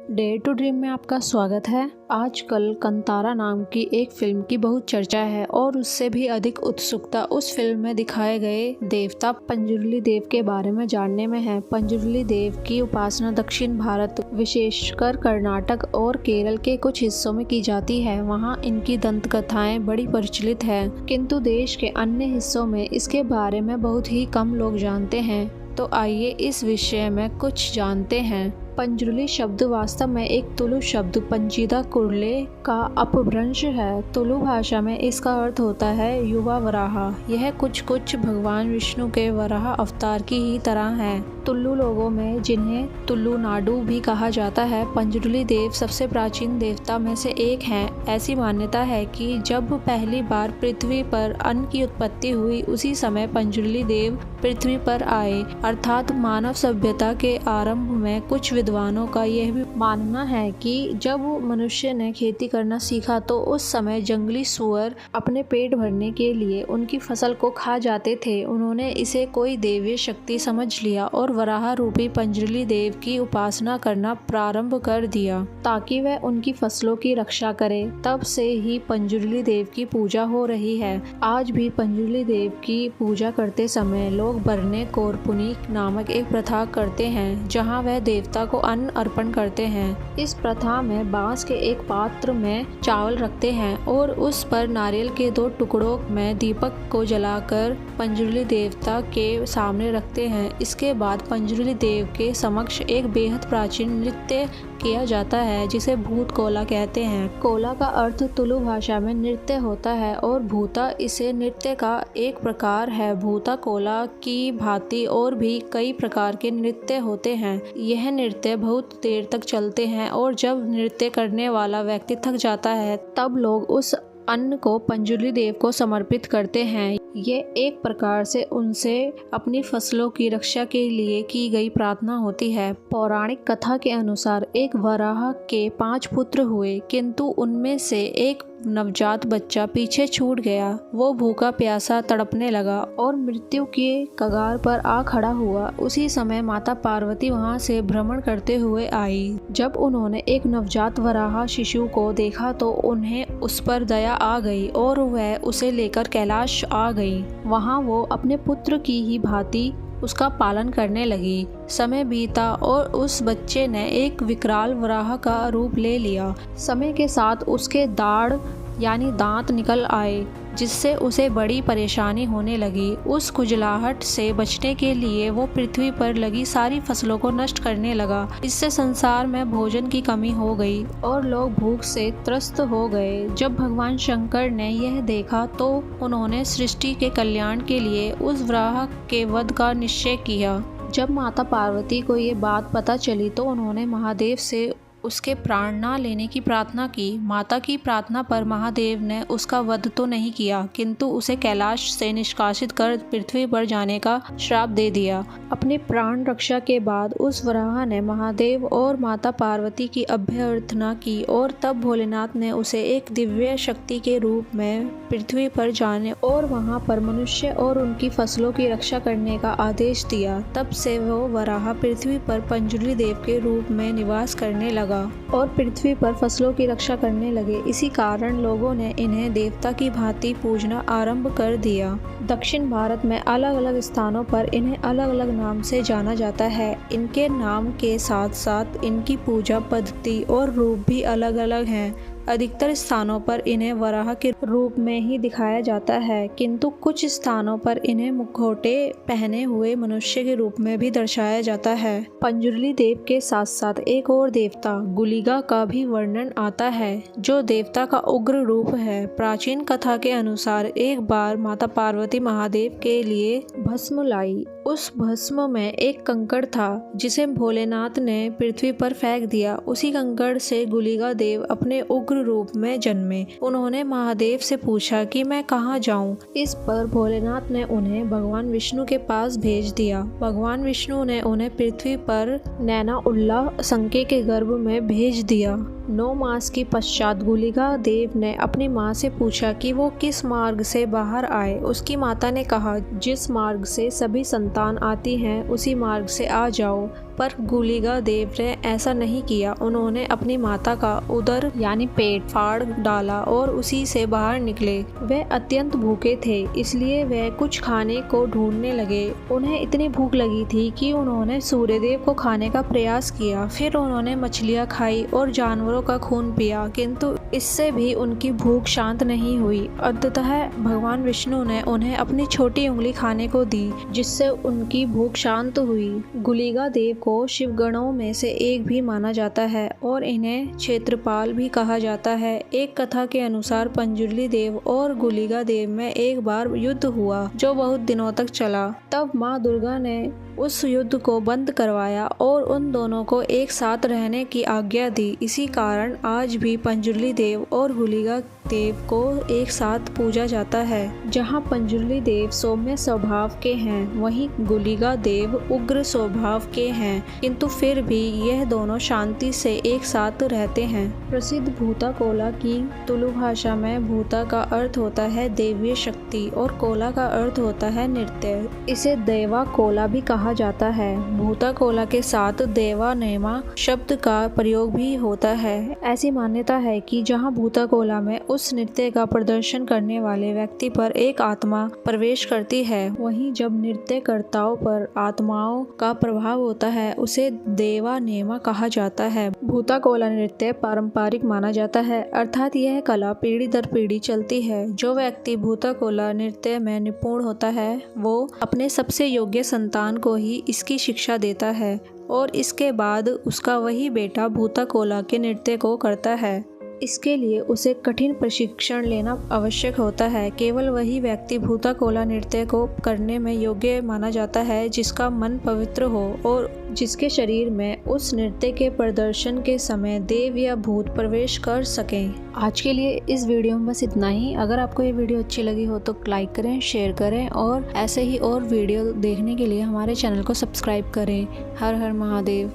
Dare to dream में आपका स्वागत है। आजकल कंतारा नाम की एक फिल्म की बहुत चर्चा है और उससे भी अधिक उत्सुकता उस फिल्म में दिखाए गए देवता पंजुर्ली देव के बारे में जानने में है। पंजुर्ली देव की उपासना दक्षिण भारत, विशेषकर कर्नाटक और केरल के कुछ हिस्सों में की जाती है। वहाँ इनकी दंत कथाएं बड़ी प्रचलित है, किंतु देश के अन्य हिस्सों में इसके बारे में बहुत ही कम लोग जानते हैं। तो आइए इस विषय में कुछ जानते हैं। पंजुर्ली शब्द वास्तव में एक तुलु शब्द पंजीदा कुर्ले का अपभ्रंश है। तुलु भाषा में इसका अर्थ होता है युवा वराह। यह कुछ भगवान विष्णु के वराह अवतार की ही तरह है। तुलु लोगों में, जिन्हें तुलु नाडु भी कहा जाता है, पंजुर्ली देव सबसे प्राचीन देवता में से एक हैं। ऐसी मान्यता है कि जब पहली बार पृथ्वी पर अन्न की उत्पत्ति हुई, उसी समय पंजुर्ली देव पृथ्वी पर आए। अर्थात मानव सभ्यता के आरंभ में कुछ विद्वानों का यह भी मानना है कि जब मनुष्य ने खेती करना सीखा तो उस समय जंगली सुअर अपने पेट भरने के लिए उनकी फसल को खा जाते थे। उन्होंने इसे कोई दैवीय शक्ति समझ लिया और वराह रूपी पंजुर्ली देव की उपासना करना प्रारंभ कर दिया ताकि वह उनकी फसलों की रक्षा करे। तब से ही पंजुर्ली देव की पूजा हो रही है। आज भी पंजुर्ली देव की पूजा करते समय लोग बरने कोरपुनी नामक एक प्रथा करते हैं, जहां वह देवता को अन्न अर्पण करते हैं। इस प्रथा में बांस के एक पात्र में चावल रखते हैं और उस पर नारियल के 2 टुकड़ों में दीपक को जलाकर पंजुर्ली देवता के सामने रखते हैं। इसके बाद पंजुर्ली देव के समक्ष एक बेहद प्राचीन नृत्य किया जाता है, जिसे भूत कोला कहते हैं। कोला का अर्थ तुलु भाषा में नृत्य होता है और भूता इसे नृत्य का एक प्रकार है। भूता कोला की भांति और भी कई प्रकार के नृत्य होते हैं। यह नृत्य बहुत देर तक चलते हैं और जब नृत्य करने वाला व्यक्ति थक जाता है, तब लोग उस अन्न को पंजुर्ली देव को समर्पित करते हैं। ये एक प्रकार से उनसे अपनी फसलों की रक्षा के लिए की गई प्रार्थना होती है। पौराणिक कथा के अनुसार एक वराह के 5 पुत्र हुए, किंतु उनमें से एक नवजात बच्चा पीछे छूट गया। वो भूखा प्यासा तड़पने लगा और मृत्यु के कगार पर आ खड़ा हुआ। उसी समय माता पार्वती वहां से भ्रमण करते हुए आई। जब उन्होंने एक नवजात वराह शिशु को देखा तो उन्हें उस पर दया आ गई और वह उसे लेकर कैलाश आ गई। वहां वो अपने पुत्र की ही भांति उसका पालन करने लगी। समय बीता और उस बच्चे ने एक विकराल वराह का रूप ले लिया। समय के साथ उसके दाढ़ यानी दांत निकल आए, जिससे उसे बड़ी परेशानी होने लगी। उस खुजलाहट से बचने के लिए वो पृथ्वी पर लगी सारी फसलों को नष्ट करने लगा। इससे संसार में भोजन की कमी हो गई और लोग भूख से त्रस्त हो गए। जब भगवान शंकर ने यह देखा तो उन्होंने सृष्टि के कल्याण के लिए उस वराह के वध का निश्चय किया। जब माता पार्वती को ये बात पता चली तो उन्होंने महादेव से उसके प्राण न लेने की प्रार्थना की। माता की प्रार्थना पर महादेव ने उसका वध तो नहीं किया, किंतु उसे कैलाश से निष्कासित कर पृथ्वी पर जाने का श्राप दे दिया। अपनी प्राण रक्षा के बाद उस वराह ने महादेव और माता पार्वती की अभ्यर्थना की और तब भोलेनाथ ने उसे एक दिव्य शक्ति के रूप में पृथ्वी पर जाने और वहां पर मनुष्य और उनकी फसलों की रक्षा करने का आदेश दिया। तब से वो वराह पृथ्वी पर पंजुर्ली देव के रूप में निवास करने लगा और पृथ्वी पर फसलों की रक्षा करने लगे। इसी कारण लोगों ने इन्हें देवता की भांति पूजना आरंभ कर दिया। दक्षिण भारत में अलग अलग स्थानों पर इन्हें अलग अलग नाम से जाना जाता है। इनके नाम के साथ साथ इनकी पूजा पद्धति और रूप भी अलग अलग हैं। अधिकतर स्थानों पर इन्हें वराह के रूप में ही दिखाया जाता है, किंतु कुछ स्थानों पर इन्हें मुखौटे पहने हुए मनुष्य के रूप में भी दर्शाया जाता है। पंजुर्ली देव के साथ साथ एक और देवता गुलिगा का भी वर्णन आता है, जो देवता का उग्र रूप है। प्राचीन कथा के अनुसार एक बार माता पार्वती महादेव के लिए भस्म लाई। उस भस्म में एक कंकड़ था जिसे भोलेनाथ ने पृथ्वी पर फेंक दिया। उसी कंकड़ से गुलिगा देव अपने उग्र रूप में जन्मे। उन्होंने महादेव से पूछा कि मैं कहाँ जाऊँ। इस पर भोलेनाथ ने उन्हें भगवान विष्णु के पास भेज दिया। भगवान विष्णु ने उन्हें पृथ्वी पर नैना उल्लाह संके के गर्भ में भेज दिया। 9 मास के पश्चात गुलिगा देव ने अपनी माँ से पूछा कि वो किस मार्ग से बाहर आए। उसकी माता ने कहा, जिस मार्ग से सभी संतान आती हैं उसी मार्ग से आ जाओ। पर गुलिगा देव ने ऐसा नहीं किया। उन्होंने अपनी माता का उदर यानी पेट फाड़ डाला और उसी से बाहर निकले। वे अत्यंत भूखे थे, इसलिए वे कुछ खाने को ढूंढने लगे। उन्हें इतनी भूख लगी थी कि उन्होंने सूर्यदेव को खाने का प्रयास किया। फिर उन्होंने मछलियाँ खाई और जानवरों का खून पिया, किंतु इससे भी उनकी भूख शांत नहीं हुई। अंततः भगवान विष्णु ने उन्हें अपनी छोटी उंगली खाने को दी, जिससे उनकी भूख शांत हुई। गुलिगा देव को शिवगणों में से एक भी माना जाता है और इन्हें क्षेत्रपाल भी कहा जाता है। एक कथा के अनुसार पंजुर्ली देव और गुलिगा देव में एक बार युद्ध हुआ जो बहुत दिनों तक चला। तब माँ दुर्गा ने उस युद्ध को बंद करवाया और उन दोनों को एक साथ रहने की आज्ञा दी। इसी कारण आज भी पंजुर्ली देव और गुलिगा देव को एक साथ पूजा जाता है। जहाँ पंजुर्ली देव सौम्य स्वभाव के हैं, वहीं गुलिगा देव उग्र स्वभाव के हैं, किंतु फिर भी यह दोनों शांति से एक साथ रहते हैं। प्रसिद्ध भूता कोला की तुलु भाषा में भूता का अर्थ होता है देवीय शक्ति और कोला का अर्थ होता है नृत्य। इसे देवा कोला भी कहा जाता है। भूता कोला के साथ देवा नेमा शब्द का प्रयोग भी होता है। ऐसी मान्यता है कि जहाँ भूता कोला में उस नृत्य का प्रदर्शन करने वाले व्यक्ति पर एक आत्मा प्रवेश करती है, वहीं जब नृत्यकर्ताओं पर आत्माओं का प्रभाव होता है उसे देवा नेमा कहा जाता है। भूता कोला नृत्य पारंपरिक माना जाता है, अर्थात यह कला पीढ़ी दर पीढ़ी चलती है। जो व्यक्ति भूता कोला नृत्य में निपुण होता है वो अपने सबसे योग्य संतान को ही इसकी शिक्षा देता है और इसके बाद उसका वही बेटा भूता कोला के नृत्य को करता है। इसके लिए उसे कठिन प्रशिक्षण लेना आवश्यक होता है। केवल वही व्यक्ति भूता कोला नृत्य को करने में योग्य माना जाता है जिसका मन पवित्र हो और जिसके शरीर में उस नृत्य के प्रदर्शन के समय देव या भूत प्रवेश कर सकें। आज के लिए इस वीडियो में बस इतना ही। अगर आपको ये वीडियो अच्छी लगी हो तो लाइक करें, शेयर करें और ऐसे ही और वीडियो देखने के लिए हमारे चैनल को सब्सक्राइब करें। हर हर महादेव।